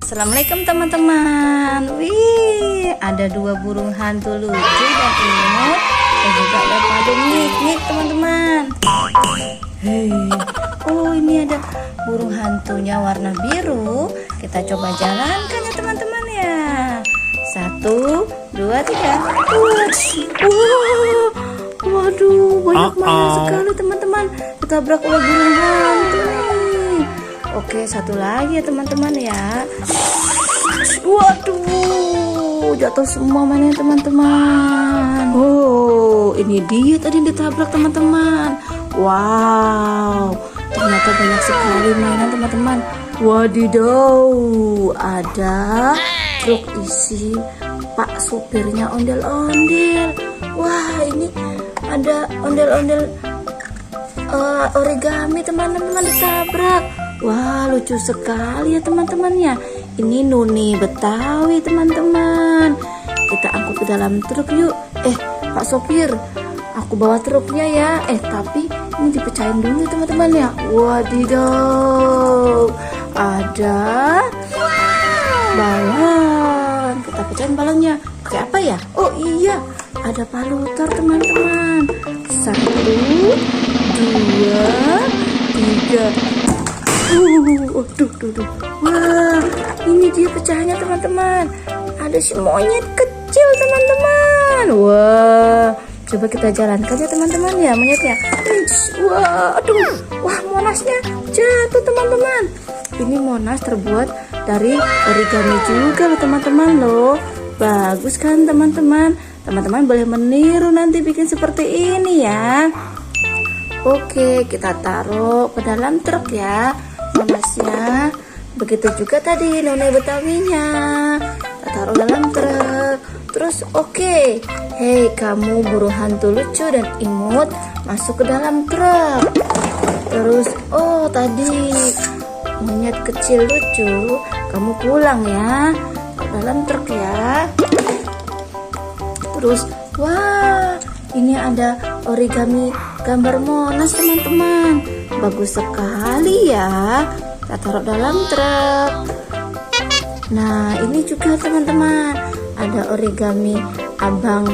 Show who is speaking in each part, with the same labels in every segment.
Speaker 1: Assalamualaikum teman-teman. Wih, ada dua burung hantu lucu dan imut dan juga ada padu Nik teman-teman. Hei, oh ini ada burung hantunya warna biru. Kita coba jalankan ya teman-teman ya. 1, 2, 3. Waduh, banyak banget sekali teman-teman. Ditabrak oleh burung hantu nih. Oke, satu lagi ya teman-teman ya. Waduh, jatuh semua mainan teman-teman. Oh, ini dia tadi yang ditabrak teman-teman. Wow, ternyata banyak sekali mainan teman-teman. Wadidaw, ada truk isi Pak supirnya ondel-ondel. Wah, ini ada ondel-ondel origami teman-teman ditabrak. Wah, lucu sekali ya teman-teman ya. Ini Nuni Betawi teman-teman. Kita angkut ke dalam truk yuk. Pak sopir, aku bawa truknya ya. Tapi ini dipecahin dulu teman-teman ya. Wadidaw, ada balon. Kita pecahin balonnya. Pakai apa ya? Oh iya, ada palutor teman-teman. 1, 2, 3. Aduh. Wah, ini dia pecahannya teman-teman. Ada si monyet kecil teman-teman. Wah, coba kita jalankan ya teman-teman ya monyetnya. Wah, aduh. Wah, monasnya jatuh teman-teman. Ini monas terbuat dari origami juga loh teman-teman loh. Bagus kan teman-teman? Teman-teman boleh meniru nanti bikin seperti ini ya. Oke, kita taruh ke dalam truk ya monasnya. Begitu juga tadi Nuni Betawinya. Kita taruh dalam truk. Terus oke. Hei kamu burung hantu lucu dan imut, masuk ke dalam truk. Terus tadi monyet kecil lucu, kamu pulang ya ke dalam truk ya. Terus wah, ini ada origami gambar monas teman-teman. Bagus sekali ya. Kita taruh dalam truk. Nah, ini juga teman-teman, ada origami Abang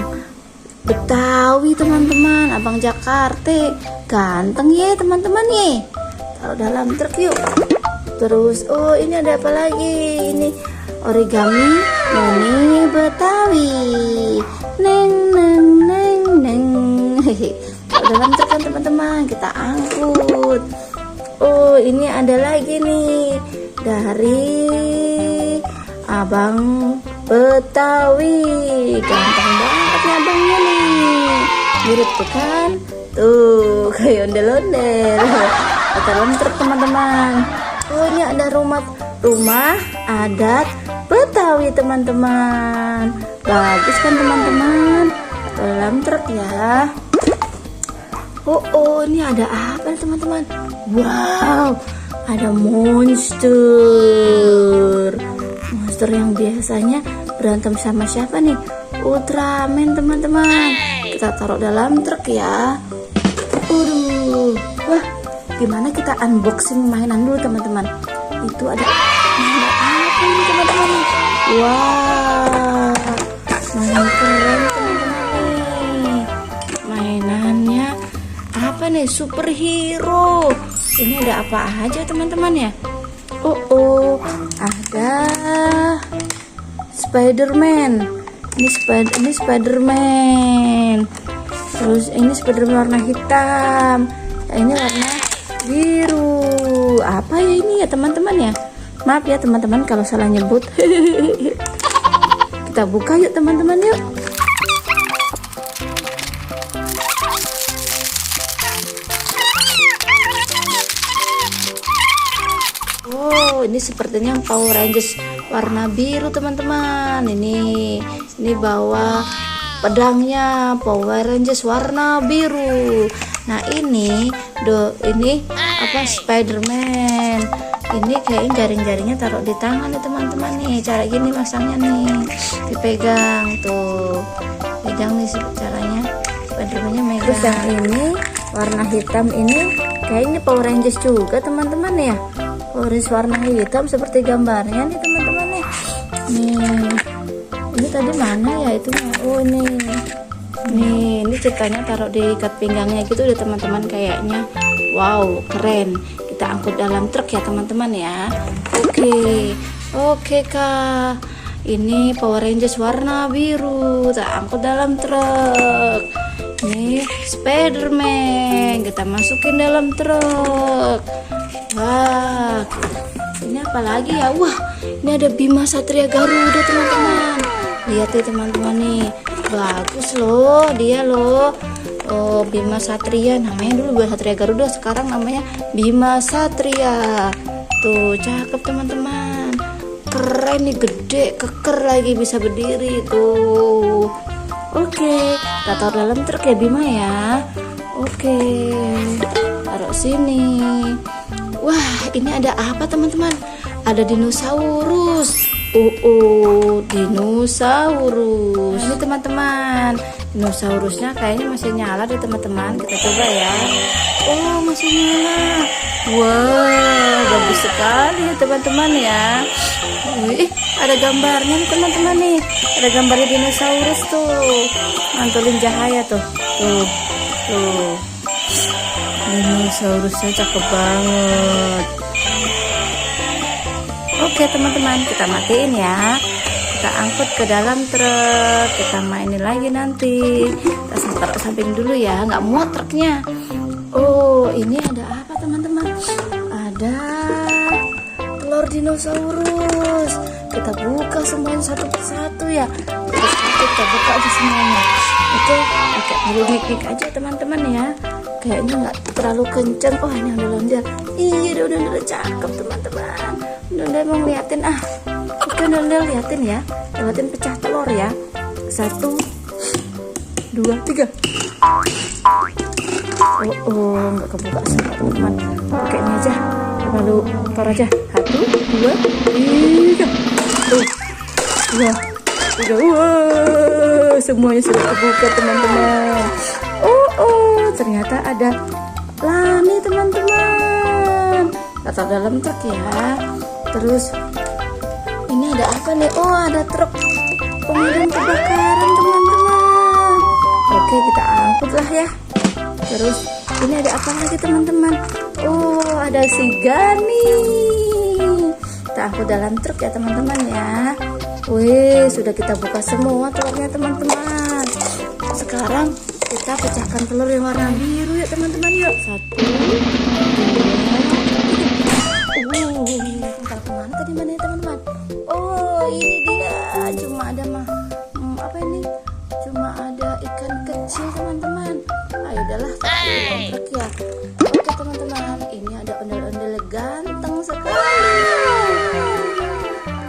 Speaker 1: Betawi teman-teman, Abang Jakarta. Ganteng ya teman-teman ya. Taruh dalam truk yuk. Terus ini ada apa lagi? Ini origami Nuni Betawi. Neng. Dalam truk kan teman-teman, kita angkut. Ini ada lagi nih dari Abang Betawi. Ganteng banget nih abangnya nih. Mirip tuh kan? Tuh, kayak ondel-ondel. Dalam truk teman-teman. Ini ada rumah adat Betawi teman-teman. Bagus kan teman-teman? Dalam truk ya. Ini ada apa teman-teman? Wow, ada monster yang biasanya berantem sama siapa nih? Ultraman teman-teman. Kita taruh dalam truk ya. Wah, gimana kita unboxing mainan dulu teman-teman? Itu ada mainan apa ini teman-teman? Wah, mainan keren teman-teman nih. Mainannya apa nih? Superhero. Ini ada apa aja teman-teman ya? Ada Spiderman. Ini Spiderman. Terus ini Spiderman warna hitam. Ini warna biru. Apa ya ini ya teman-teman ya? Maaf ya teman-teman kalau salah nyebut. Kita buka yuk teman-teman yuk. Ini sepertinya Power Rangers warna biru teman-teman. Ini bawa pedangnya Power Rangers warna biru. Nah, ini apa Spiderman. Ini kayaknya jaring-jaringnya taruh di tangan nih teman-teman nih. Cara gini masangnya nih. Dipegang tuh. Pegang nih caranya. Spiderman-nya megang. Terus yang ini warna hitam ini kayaknya Power Rangers juga teman-teman ya. Orange warna hitam seperti gambarnya nih teman-teman nih. Nih, ini tadi mana ya itu? Oh ini. Nih, ini ceritanya taruh di ikat pinggangnya gitu deh teman-teman, kayaknya. Wow, keren. Kita angkut dalam truk ya teman-teman ya. Oke Kak. Ini Power Rangers warna biru. Kita angkut dalam truk. Ini Spiderman. Kita masukin dalam truk. Wah, ini apa lagi ya? Wah, ini ada Bima Satria Garuda teman-teman. Lihat nih teman-teman nih. Bagus loh dia loh. Oh, Bima Satria, namanya dulu Bima Satria Garuda, sekarang namanya Bima Satria. Tuh cakep teman-teman, keren nih, gede, keker lagi, bisa berdiri tuh. Oke, kita taruh dalam truk ya Bima ya. Oke, taruh sini. Wah, ini ada apa teman-teman? Ada dinosaurus. Dinosaurus. Ini teman-teman, dinosaurusnya kayaknya masih nyala deh teman-teman. Kita coba ya. Oh, masih nyala. Wow, bagus sekali ya teman-teman ya. Ada gambarnya nih teman-teman nih. Ada gambarnya dinosaurus tuh. Mantulin cahaya tuh. Tuh. Dinosaurusnya cakep banget. Oke teman-teman, kita matiin ya. Kita angkut ke dalam truk. Kita mainin lagi nanti. Kita taruh samping dulu ya, nggak muat truknya. Oh, ini ada apa teman-teman? Ada telur dinosaurus. Kita buka semuanya satu persatu ya. Terus kita buka aja semuanya. Oke, pakai miknik aja teman-teman ya. Kayaknya nggak terlalu kenceng. Oh, ini ondel-ondel. Iya, ondel-ondel cakep teman-teman. Ondel mau ngeliatin ah. Oke, ondel liatin ya. Liatin pecah telur ya. 1, 2, 3. Oh, nggak kebuka semua teman-teman. Pakai ini aja. Lalu taruh aja. 1, 2, 3. Tuh. 2, 3. Wah, semuanya sudah kebuka teman-teman. Ternyata ada Lani teman-teman. Kita dalam truk ya. Terus ini ada apa nih? Oh, ada truk pemadam kebakaran teman-teman. Oke, kita angkut lah ya. Terus ini ada apa lagi teman-teman? Oh, ada si Gani. Kita angkut dalam truk ya teman-teman ya. Wih, sudah kita buka semua telurnya teman-teman. Sekarang kita pecahkan telur yang warna biru ya teman-teman, yuk. 1, 2. Bentar, kemana tadi mana ya teman-teman? Oh, ini dia. Cuma ada apa ini? Cuma ada ikan kecil teman-teman. Ayo udahlah, truk ya. Oke teman-teman, ini ada ondel-ondel ganteng sekali.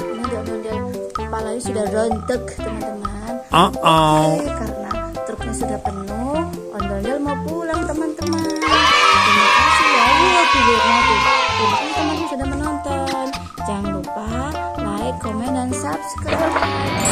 Speaker 1: Ini ada ondel kepalanya sudah rontok teman-teman. Oke, karena truknya sudah penuh, ondel-ondel mau pulang teman-teman. Terima kasih ya. Terima kasih teman-teman sudah menonton. Jangan lupa like, komen, dan subscribe.